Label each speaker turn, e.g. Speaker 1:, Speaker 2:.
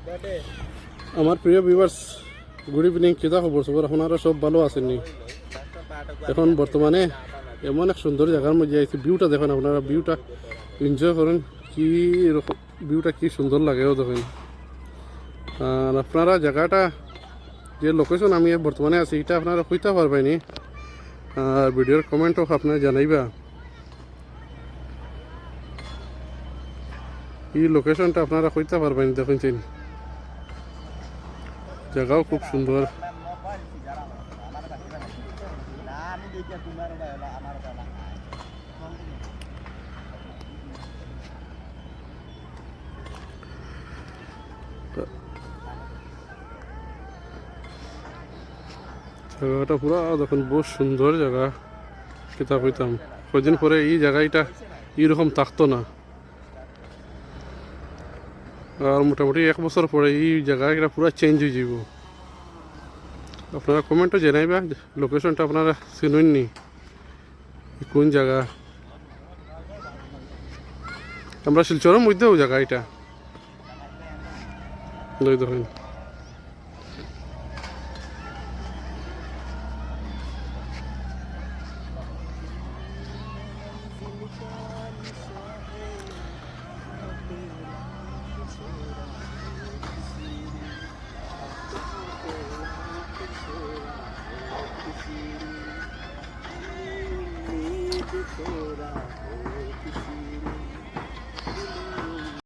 Speaker 1: আমার প্রিয় viewers, good evening. কিতা খবর সবর? আপনারা সব ভালো আছেননি? এখন বর্তমানে এমন এক সুন্দর জায়গার মধ্যে আইছি। ভিউটা দেখেন, আপনারা ভিউটা এনজয় করেন। কি ভিউটা কি সুন্দর লাগেও দেখেন। আর আপনারা জায়গাটা যে লোকেশন আমি বর্তমানে আছি এটা আপনারা কইতে পারবেনি। আর ভিডিওর কমেন্টও আপনারা জানাইবা এই লোকেশনটা আপনারা কইতে পারবেন। দেখেন জায়গাও খুব সুন্দর। জায়গাটা পুরা দেখুন, বহুত সুন্দর জায়গা। কিতা কইতাম, কয়দিন পরে এই জায়গাটা এইরকম থাকতো না। আর মোটামুটি 1 বছর পরে এই জায়গাটা পুরা চেঞ্জ হয়ে যাব। আপনারা কমেন্টও জানাইবা লোকেশনটা আপনারা চিনুননি কোন জায়গা। আমরা শিলচরের মধ্যেও জায়গা এটা দেখুন।